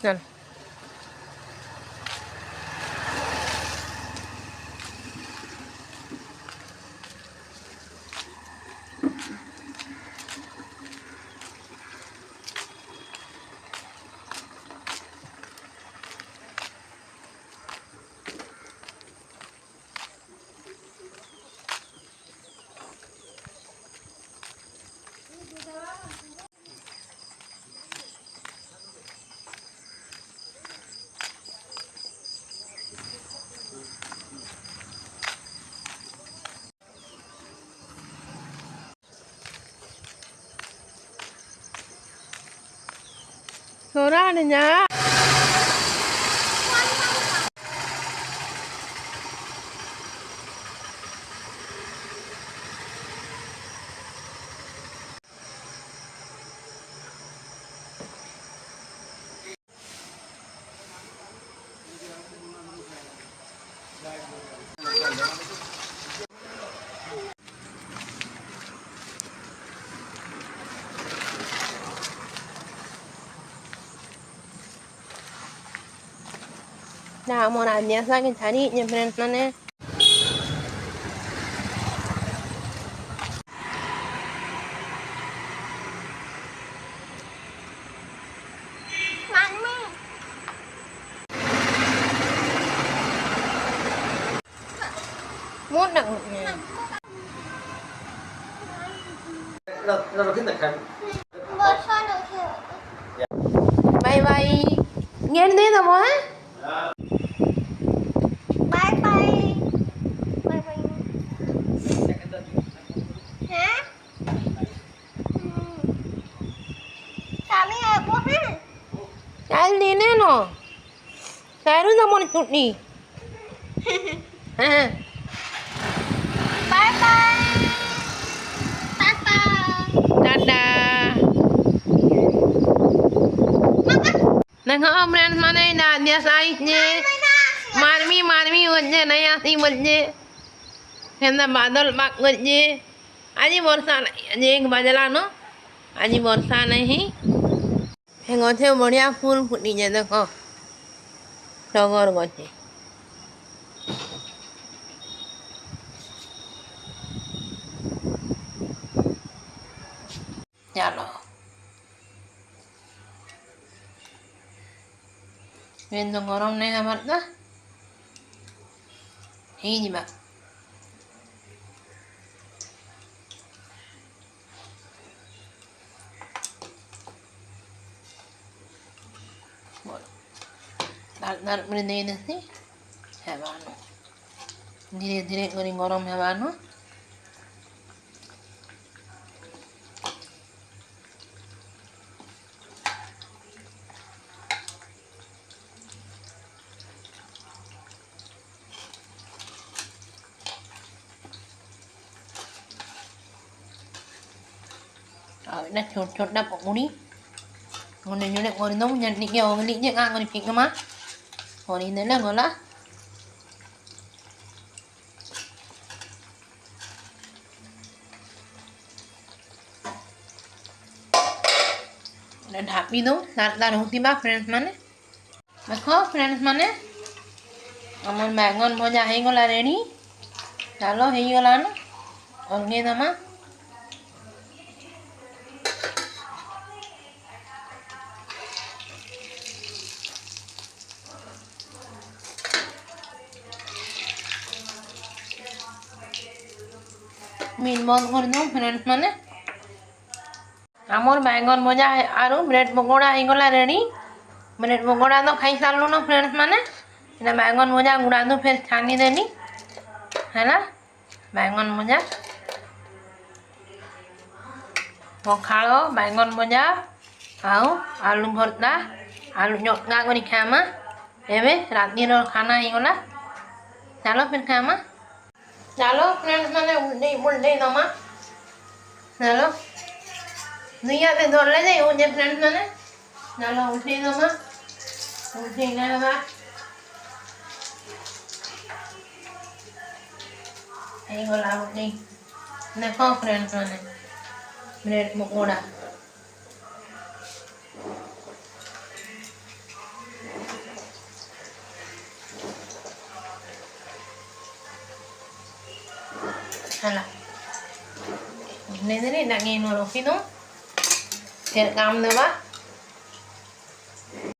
चल Sora adanya. Nah, mau nanya lagi tadi nyamperin mana? Muốn đặng nhà. Nó thích thật. Bye bye. Nghe đến thế rồi á? Bye bye. Bye bye. Hả? Kami apa ha? Kali ni no. Saya dah mau ikut ni. Ha. Bye bye. Tata. Dadah. Nengok brand mana dah dia saiznya. Marmi wajah naya si wajah. Hendak badal bak wajah. Aji वर्षा aji एक बजला no. aji वर्षा नहीं. Hengok theo बढ़िया फूल फूटी जे देखो. Turgor गछे. चलो Viendo gorong nih hamar dah. Ini mak. Dar berdiri ni sih. Hebano. Dire goreng gorong hebano. Dah chốt đắp của ngoni. Ngoni như này ngoni nông nhận đi nhiều ngoni như ngang ngoni pink mà. Ngoni này là ngoni lá. Dan happy tu, dar hutiba friends mana? Makho friends mana? Amon bangun moja hingola ready. Chalo hingola no. Olge nama. Min bon korno friends mana? Amor bangun moja aru bread pakoda hingola ready. Bread pakoda तो खाई सालो ना friends माने ना बैंगन मोजा गुड़ा दो फिर छानी देनी है ना बैंगन मोजा पखाड़ो बैंगन मोजा आओ आलू भरता आलू चटका करी खामा एबे राती रो खाना हिगला चलो फिर खामा चलो फ्रेंड्स माने उल्टे दमा चलो दुनिया पे दौड़ ले जाए मुझे फ्रेंड्स माने चलो उल्टे दमा उल्टे ना बा हिगला उल्टे देखो फ्रेंड्स माने bread pakora Alah. Ini nak ngino lo kino. Kayak kamu apa?